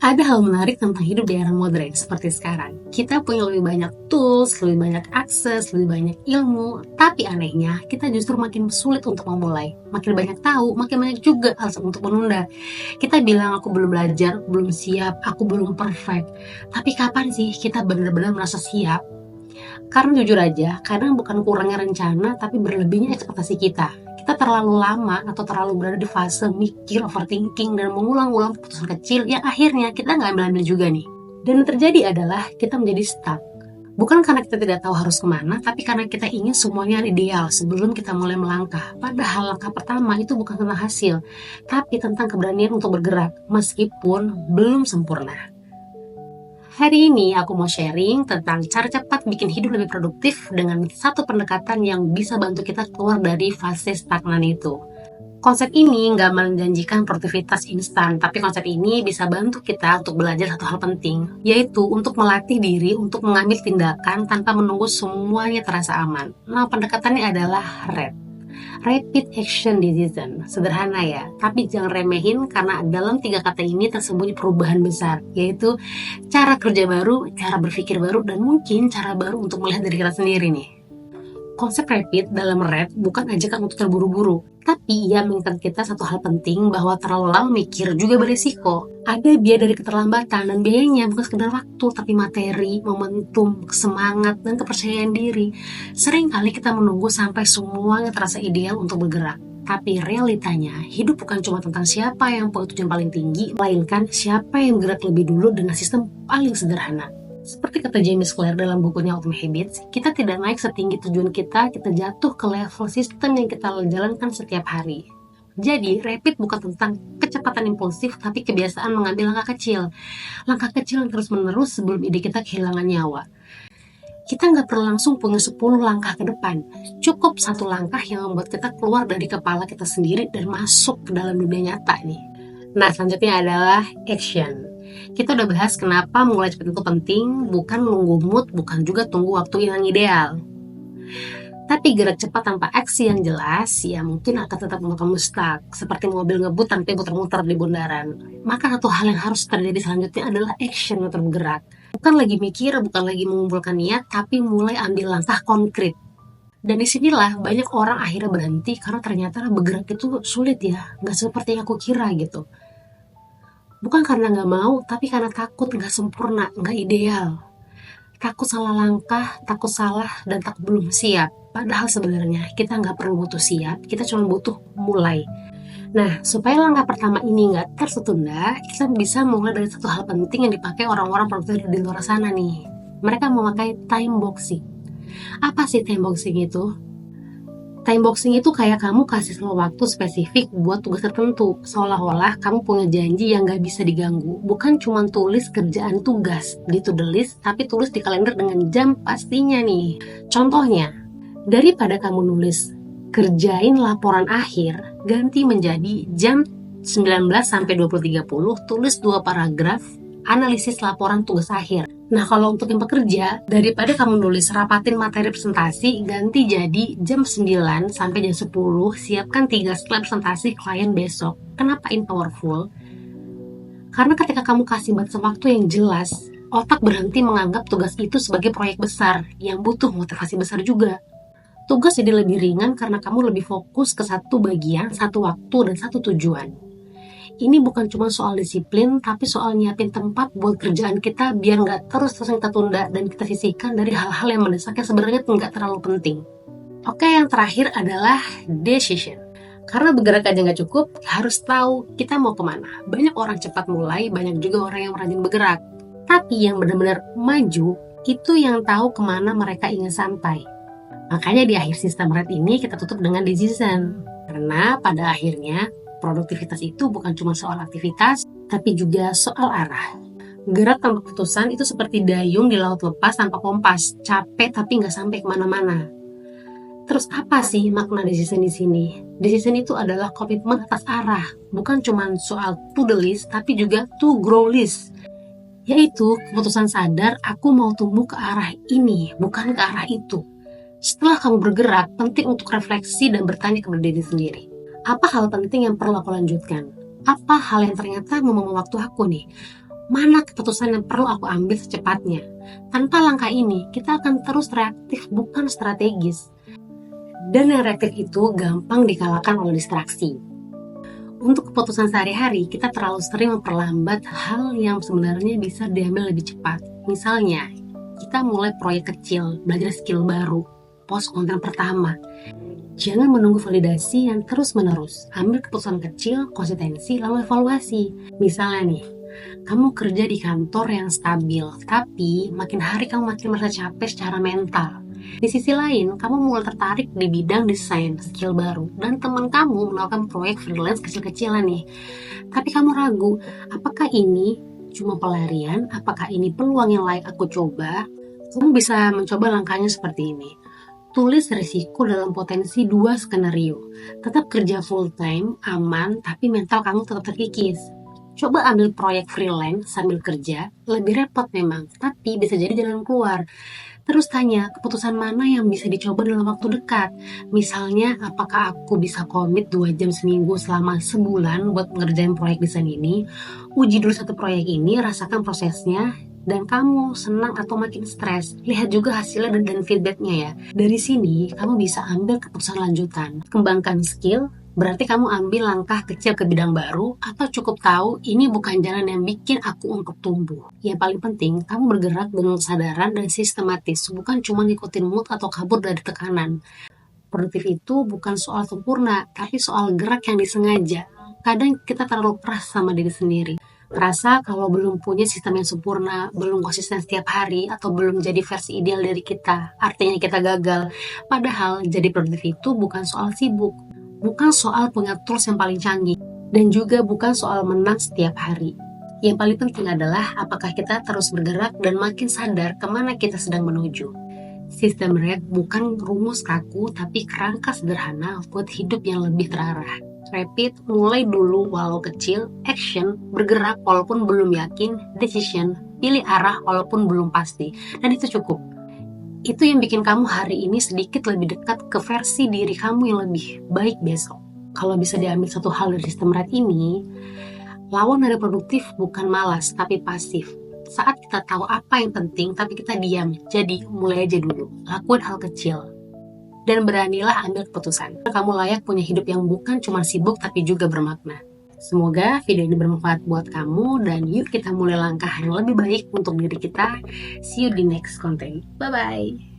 Ada hal menarik tentang hidup di era modern seperti sekarang. Kita punya lebih banyak tools, lebih banyak akses, lebih banyak ilmu. Tapi anehnya, kita justru makin sulit untuk memulai. Makin banyak tahu, makin banyak juga alasan untuk menunda. Kita bilang aku belum belajar, belum siap, aku belum perfect. Tapi kapan sih kita benar-benar merasa siap? Karena jujur aja, kadang bukan kurangnya rencana, tapi berlebihnya ekspektasi kita. Kita terlalu lama atau terlalu berada di fase mikir, overthinking, dan mengulang-ulang keputusan kecil yang akhirnya kita nggak ambil-ambil juga nih. Dan yang terjadi adalah kita menjadi stuck. Bukan karena kita tidak tahu harus kemana, tapi karena kita ingin semuanya ideal sebelum kita mulai melangkah. Padahal langkah pertama itu bukan tentang hasil, tapi tentang keberanian untuk bergerak, meskipun belum sempurna. Hari ini aku mau sharing tentang cara cepat bikin hidup lebih produktif dengan satu pendekatan yang bisa bantu kita keluar dari fase stagnan itu. Konsep ini nggak menjanjikan produktivitas instan, tapi konsep ini bisa bantu kita untuk belajar satu hal penting, yaitu untuk melatih diri untuk mengambil tindakan tanpa menunggu semuanya terasa aman. Nah, pendekatannya adalah RAD. Rapid Action Decision. Sederhana ya, tapi jangan remehin karena dalam 3 kata ini tersembunyi perubahan besar, yaitu cara kerja baru, cara berpikir baru, dan mungkin cara baru untuk melihat diri kita sendiri nih. Konsep rapid dalam RAD bukan ajakan untuk terburu-buru, tapi ia mengingatkan kita satu hal penting bahwa terlalu lama mikir juga berisiko. Ada biaya dari keterlambatan, dan biayanya bukan sekedar waktu, tapi materi, momentum, semangat, dan kepercayaan diri. Sering kali kita menunggu sampai semuanya terasa ideal untuk bergerak. Tapi realitanya, hidup bukan cuma tentang siapa yang punya tujuan paling tinggi, melainkan siapa yang bergerak lebih dulu dengan sistem paling sederhana. Seperti kata James Clear dalam bukunya Atomic Habits, kita tidak naik setinggi tujuan kita jatuh ke level sistem yang kita jalankan setiap hari. Jadi, rapid bukan tentang kecepatan impulsif, tapi kebiasaan mengambil langkah kecil. Langkah kecil yang terus-menerus sebelum ide kita kehilangan nyawa. Kita nggak perlu langsung punya 10 langkah ke depan. Cukup satu langkah yang membuat kita keluar dari kepala kita sendiri dan masuk ke dalam dunia nyata nih. Nah, selanjutnya adalah action. Kita udah bahas kenapa mulai cepat itu penting, bukan nunggu mood, bukan juga tunggu waktu yang ideal. Tapi gerak cepat tanpa aksi yang jelas, ya mungkin akan tetap membuat kamu stuck, seperti mobil ngebut tanpa muter-muter di bundaran. Maka satu hal yang harus terjadi selanjutnya adalah action atau bergerak. Bukan lagi mikir, bukan lagi mengumpulkan niat, tapi mulai ambil langkah konkret. Dan disinilah banyak orang akhirnya berhenti karena ternyata bergerak itu sulit ya, nggak seperti yang aku kira gitu. Bukan karena nggak mau, tapi karena takut nggak sempurna, nggak ideal. Takut salah langkah, takut salah, dan takut belum siap. Padahal sebenarnya kita nggak perlu butuh siap, kita cuma butuh mulai. Nah, supaya langkah pertama ini nggak tertunda, kita bisa mulai dari satu hal penting yang dipakai orang-orang produktif di luar sana nih. Mereka memakai time boxing. Apa sih time boxing itu? Time boxing itu kayak kamu kasih waktu spesifik buat tugas tertentu, seolah-olah kamu punya janji yang gak bisa diganggu. Bukan cuma tulis kerjaan tugas di to-do list, tapi tulis di kalender dengan jam pastinya nih. Contohnya, daripada kamu nulis kerjain laporan akhir, ganti menjadi jam 19-20.30, tulis 2 paragraf analisis laporan tugas akhir. Nah, kalau untuk yang pekerja, daripada kamu nulis rapatin materi presentasi, ganti jadi jam 9 sampai jam 10, siapkan 3 slide presentasi klien besok. Kenapa ini powerful? Karena ketika kamu kasih batas waktu yang jelas, otak berhenti menganggap tugas itu sebagai proyek besar, yang butuh motivasi besar juga. Tugas jadi lebih ringan karena kamu lebih fokus ke satu bagian, satu waktu, dan satu tujuan. Ini bukan cuma soal disiplin, tapi soal nyiapin tempat buat kerjaan kita biar nggak terus-terus kita tunda dan kita sisihkan dari hal-hal yang mendesak yang sebenarnya nggak terlalu penting. Oke, yang terakhir adalah decision. Karena bergerak aja nggak cukup, harus tahu kita mau kemana. Banyak orang cepat mulai, banyak juga orang yang rajin bergerak. Tapi yang benar-benar maju, itu yang tahu kemana mereka ingin sampai. Makanya di akhir sistem RAD ini kita tutup dengan decision. Karena pada akhirnya, produktivitas itu bukan cuma soal aktivitas, tapi juga soal arah. Gerak tanpa keputusan itu seperti dayung di laut lepas tanpa kompas, capek tapi nggak sampai kemana-mana. Terus apa sih makna decision di sini? Decision itu adalah komitmen atas arah, bukan cuma soal to the list, tapi juga to grow list. Yaitu keputusan sadar, aku mau tumbuh ke arah ini, bukan ke arah itu. Setelah kamu bergerak, penting untuk refleksi dan bertanya kepada diri sendiri. Apa hal penting yang perlu aku lanjutkan? Apa hal yang ternyata membuang waktu aku nih? Mana keputusan yang perlu aku ambil secepatnya? Tanpa langkah ini, kita akan terus reaktif, bukan strategis. Dan yang reaktif itu gampang dikalahkan oleh distraksi. Untuk keputusan sehari-hari, kita terlalu sering memperlambat hal yang sebenarnya bisa diambil lebih cepat. Misalnya, kita mulai proyek kecil, belajar skill baru, post konten pertama. Jangan menunggu validasi yang terus-menerus. Ambil keputusan kecil, konsistensi, lalu evaluasi. Misalnya nih, kamu kerja di kantor yang stabil, tapi makin hari kamu makin merasa capek secara mental. Di sisi lain, kamu mulai tertarik di bidang desain, skill baru, dan teman kamu menawarkan proyek freelance kecil-kecilan nih. Tapi kamu ragu, apakah ini cuma pelarian? Apakah ini peluang yang layak aku coba? Kamu bisa mencoba langkahnya seperti ini. Tulis risiko dalam potensi 2 skenario. Tetap kerja full time, aman, tapi mental kamu tetap terkikis. Coba ambil proyek freelance sambil kerja, lebih repot memang, tapi bisa jadi jalan keluar. Terus tanya, keputusan mana yang bisa dicoba dalam waktu dekat? Misalnya, apakah aku bisa komit 2 jam seminggu selama sebulan buat ngerjain proyek desain ini? Uji dulu satu proyek ini, rasakan prosesnya, dan kamu senang atau makin stres. Lihat juga hasilnya dan feedbacknya ya. Dari sini, kamu bisa ambil keputusan lanjutan. Kembangkan skill, berarti kamu ambil langkah kecil ke bidang baru, atau cukup tahu ini bukan jalan yang bikin aku untuk tumbuh. Yang paling penting, kamu bergerak dengan kesadaran dan sistematis, bukan cuma ngikutin mood atau kabur dari tekanan. Produktif itu bukan soal sempurna, tapi soal gerak yang disengaja. Kadang kita terlalu keras sama diri sendiri. Merasa kalau belum punya sistem yang sempurna, belum konsisten setiap hari, atau belum jadi versi ideal dari kita, artinya kita gagal. Padahal jadi produktif itu bukan soal sibuk, bukan soal punya tools yang paling canggih, dan juga bukan soal menang setiap hari. Yang paling penting adalah apakah kita terus bergerak dan makin sadar kemana kita sedang menuju. Sistem RED bukan rumus kaku, tapi kerangka sederhana buat hidup yang lebih terarah. Repeat, mulai dulu walau kecil, action, bergerak walaupun belum yakin, decision, pilih arah walaupun belum pasti, dan itu cukup. Itu yang bikin kamu hari ini sedikit lebih dekat ke versi diri kamu yang lebih baik besok. Kalau bisa diambil satu hal dari sistem RED ini, lawan dari produktif bukan malas, tapi pasif. Saat kita tahu apa yang penting, tapi kita diam. Jadi, mulai aja dulu. Lakuin hal kecil. Dan beranilah ambil keputusan. Kamu layak punya hidup yang bukan cuma sibuk, tapi juga bermakna. Semoga video ini bermanfaat buat kamu, dan yuk kita mulai langkah yang lebih baik untuk diri kita. See you di next content. Bye-bye.